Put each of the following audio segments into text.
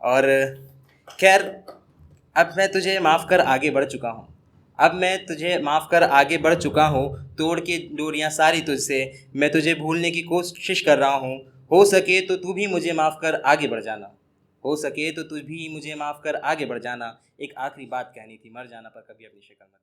और खैर, अब मैं तुझे माफ़ कर आगे बढ़ चुका हूँ। अब मैं तुझे माफ़ कर आगे बढ़ चुका हूँ। तोड़ के डोरियाँ सारी तुझसे, मैं तुझे भूलने की कोशिश कर रहा हूँ। हो सके तो तू भी मुझे माफ़ कर आगे बढ़ जाना। हो सके तो तू भी मुझे माफ़ कर आगे बढ़ जाना। एक आखिरी बात कहनी थी, मर जाना पर कभी अपनी शक्ल मत दिखाना।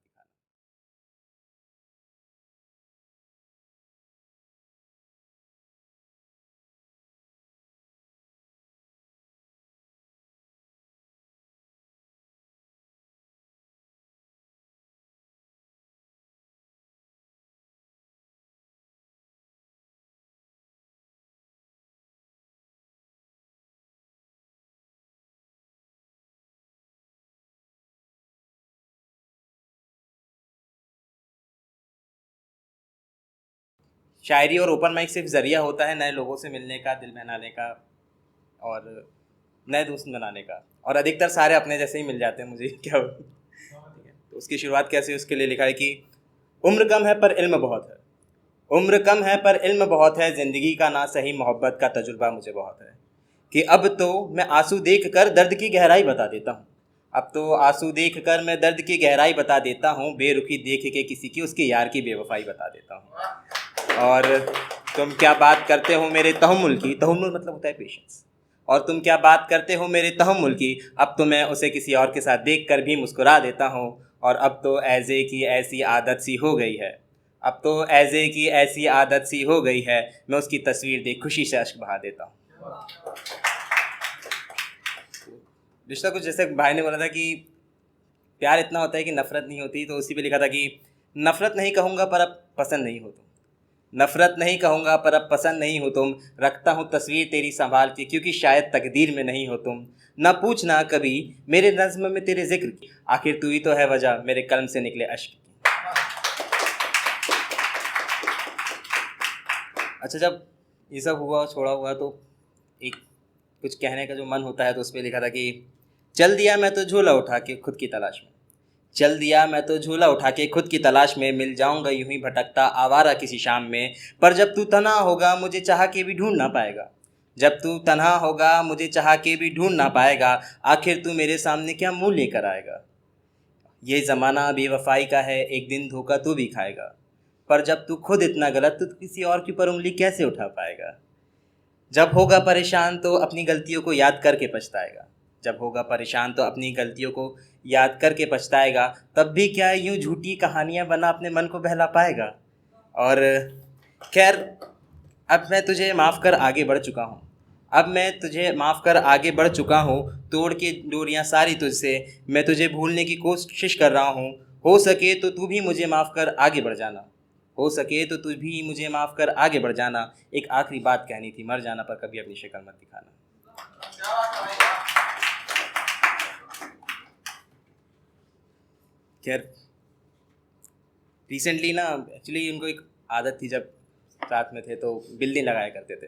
शायरी और ओपन माइक सिर्फ ज़रिया होता है नए लोगों से मिलने का, दिल बहलाने का और नए दोस्त बनाने का। और अधिकतर सारे अपने जैसे ही मिल जाते हैं मुझे क्या। तो उसकी शुरुआत कैसे है, उसके लिए लिखा है कि उम्र कम है पर इल्म बहुत है। उम्र कम है पर इल्म बहुत है, ज़िंदगी का ना सही मोहब्बत का तजुर्बा मुझे बहुत है। कि अब तो मैं आंसू देख कर दर्द की गहराई बता देता हूँ। अब तो आंसू देख कर मैं दर्द की गहराई बता देता हूँ, बेरुखी देख के किसी की उसके यार की बेवफाई बता देता हूँ। और तुम क्या बात करते हो मेरे तहम्मुल की, तहम्मुल मतलब होता है पेशेंस। और तुम क्या बात करते हो मेरे तहम्मुल की, अब तो मैं उसे किसी और के साथ देख कर भी मुस्कुरा देता हूँ। और अब तो ऐज़े की ऐसी आदत सी हो गई है, अब तो ऐज़े की ऐसी आदत सी हो गई है, मैं उसकी तस्वीर देख खुशी से अश्क बहा देता हूँ। रिश्ता कुछ जैसे भाई ने बोला था कि प्यार इतना होता है कि नफ़रत नहीं होती, तो उसी पे लिखा था कि नफ़रत नहीं कहूँगा पर अब पसंद नहीं हो तुम। नफ़रत नहीं कहूँगा पर अब पसंद नहीं हो तुम। रखता हूँ तस्वीर तेरी संभाल के, क्योंकि शायद तकदीर में नहीं हो तुम। ना पूछना कभी मेरे नज़्म में तेरे ज़िक्र की, आखिर तू ही तो है वजह मेरे कलम से निकले अश्क की। अच्छा, जब ये सब हुआ छोड़ा हुआ तो एक कुछ कहने का जो मन होता है, तो उस पर लिखा था कि चल दिया मैं तो झोला उठा के खुद की तलाश में। चल दिया मैं तो झोला उठा के खुद की तलाश में, मिल जाऊंगा यूं ही भटकता आवारा किसी शाम में। पर जब तू तन्हा होगा मुझे चाह के भी ढूंढ ना पाएगा। जब तू तन्हा होगा मुझे चाह के भी ढूंढ ना पाएगा, आखिर तू मेरे सामने क्या मुंह लेकर आएगा। ये ज़माना बेवफाई का है, एक दिन धोखा तू भी खाएगा। पर जब तू खुद इतना गलत, तो किसी और के ऊपर उंगली कैसे उठा पाएगा। जब होगा परेशान तो अपनी गलतियों को याद करके पछताएगा। जब होगा परेशान तो अपनी गलतियों को याद करके पछताएगा, तब भी क्या यूं झूठी कहानियां बना अपने मन को बहला पाएगा। और खैर, अब मैं तुझे माफ़ कर आगे बढ़ चुका हूँ। अब मैं तुझे माफ़ कर आगे बढ़ चुका हूँ। तोड़ के डोरियाँ सारी तुझसे, मैं तुझे भूलने की कोशिश कर रहा हूँ। हो सके तो तू भी मुझे माफ़ कर आगे बढ़ जाना। हो सके तो तू भी मुझे माफ़ कर आगे बढ़ जाना। एक आखिरी बात कहनी थी, मर जाना पर कभी अपनी शक्ल मत दिखाना। खैर, रिसेंटली ना एक्चुअली उनको एक आदत थी, जब साथ में थे तो बिल्ली लगाया करते थे।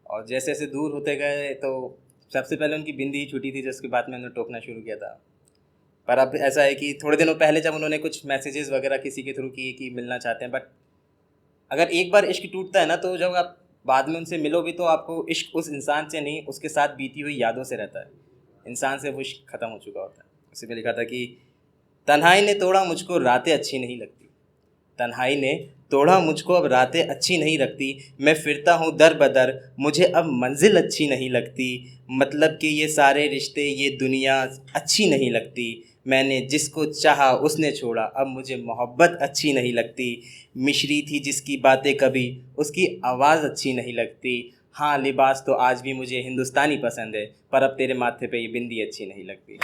और जैसे जैसे दूर होते गए तो सबसे पहले उनकी बिंदी ही छूटी थी, जिसके बाद में उन्होंने टोकना शुरू किया था। पर अब ऐसा है कि थोड़े दिनों पहले जब उन्होंने कुछ मैसेजेस वगैरह किसी के थ्रू किए कि मिलना चाहते हैं, बट अगर एक बार इश्क टूटता है ना, तो जब आप बाद में उनसे मिलो भी तो आपको इश्क उस इंसान से नहीं, उसके साथ बीती हुई यादों से रहता है। इंसान से वो इश्क ख़त्म हो चुका होता है। उसी में लिखा था कि तन्हाई ने तोड़ा मुझको रातें अच्छी नहीं लगती। तन्हाई ने तोड़ा मुझको अब रातें अच्छी नहीं लगती। मैं फिरता हूँ दर बदर, मुझे अब मंजिल अच्छी नहीं लगती। मतलब कि ये सारे रिश्ते ये दुनिया अच्छी नहीं लगती। मैंने जिसको चाहा उसने छोड़ा, अब मुझे मोहब्बत अच्छी नहीं लगती। मिश्री थी जिसकी बातें कभी, उसकी आवाज़ अच्छी नहीं लगती। हाँ, लिबास तो आज भी मुझे हिंदुस्तानी पसंद है, पर अब तेरे माथे पे ये बिंदी अच्छी नहीं लगती।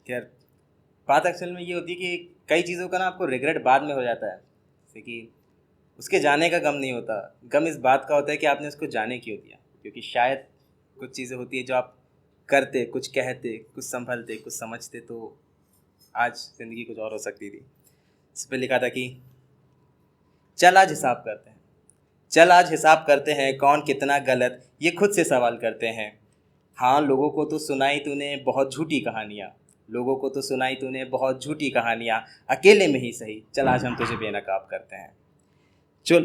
खैर, बात एक्चुअल में ये होती है कि कई चीज़ों का ना आपको रिग्रेट बाद में हो जाता है। जैसे कि उसके जाने का गम नहीं होता, गम इस बात का होता है कि आपने उसको जाने क्यों दिया। क्योंकि शायद कुछ चीज़ें होती है जो आप करते, कुछ कहते, कुछ संभलते, कुछ समझते, तो आज ज़िंदगी कुछ और हो सकती थी। इस पर लिखा था कि चल आज हिसाब करते हैं। चल आज हिसाब करते हैं, कौन कितना गलत ये खुद से सवाल करते हैं। हाँ, लोगों को तो सुनाई तूने बहुत झूठी कहानियाँ। लोगों को तो सुनाई तूने बहुत झूठी कहानियाँ, अकेले में ही सही, चल आज हम तुझे बेनकाब करते हैं।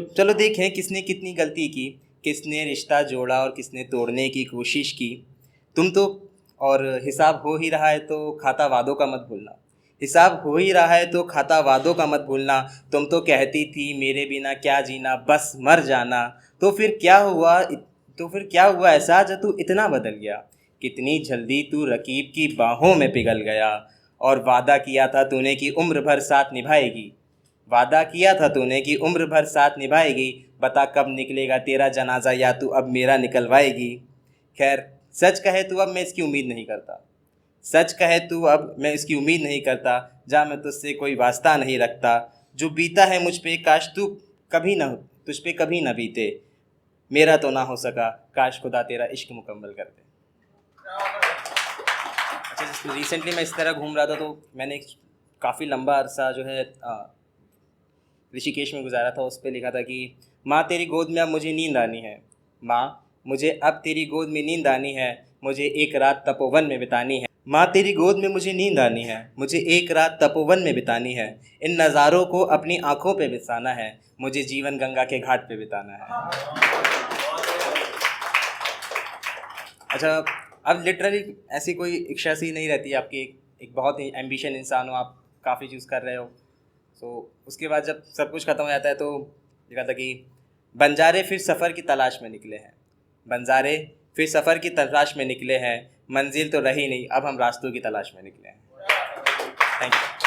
चलो देखें किसने कितनी गलती की, किसने रिश्ता जोड़ा और किसने तोड़ने की कोशिश की। तुम तो और हिसाब हो ही रहा है तो खाता वादों का मत भूलना। हिसाब हो ही रहा है तो खाता वादों का मत भूलना। तुम तो कहती थी मेरे बिना क्या जीना, बस मर जाना। तो फिर क्या हुआ तो फिर क्या हुआ ऐसा जो तू इतना बदल गया। कितनी जल्दी तू रकीब की बाहों में पिघल गया। और वादा किया था तूने कि उम्र भर साथ निभाएगी। वादा किया था तूने कि उम्र भर साथ निभाएगी। बता कब निकलेगा तेरा जनाजा, या तू अब मेरा निकलवाएगी। खैर सच कहे तू अब मैं इसकी उम्मीद नहीं करता। सच कहे तू अब मैं इसकी उम्मीद नहीं करता। जा मैं तुझसे कोई वास्ता नहीं रखता। जो बीता है मुझ पे काश तू कभी ना तुझ पे कभी ना बीते। मेरा तो ना हो सका, काश खुदा तेरा इश्क मुकम्मल कर दे। अच्छा, रिसेंटली मैं इस तरह घूम रहा था तो मैंने काफ़ी लंबा अरसा जो है ऋषिकेश में गुजारा था। उस पर लिखा था कि माँ तेरी गोद में अब मुझे नींद आनी है। माँ मुझे अब तेरी गोद में नींद आनी है। मुझे एक रात तपोवन में बितानी है। माँ तेरी गोद में मुझे नींद आनी है। मुझे एक रात तपोवन में बितानी है। इन नज़ारों को अपनी आँखों पे बिताना है। मुझे जीवन गंगा के घाट पे बिताना है। अच्छा, अब लिटरली ऐसी कोई इच्छा सी नहीं रहती आपकी। एक बहुत ही एम्बिशन इंसान हो आप, काफ़ी चूज़ कर रहे हो। उसके बाद जब सब कुछ ख़त्म हो जाता है तो लिखा था कि बंजारे फिर सफ़र की तलाश में निकले हैं। बंजारे फिर सफ़र की तलाश में निकले हैं। मंजिल तो रही नहीं, अब हम रास्तों की तलाश में निकले हैं। Thank you.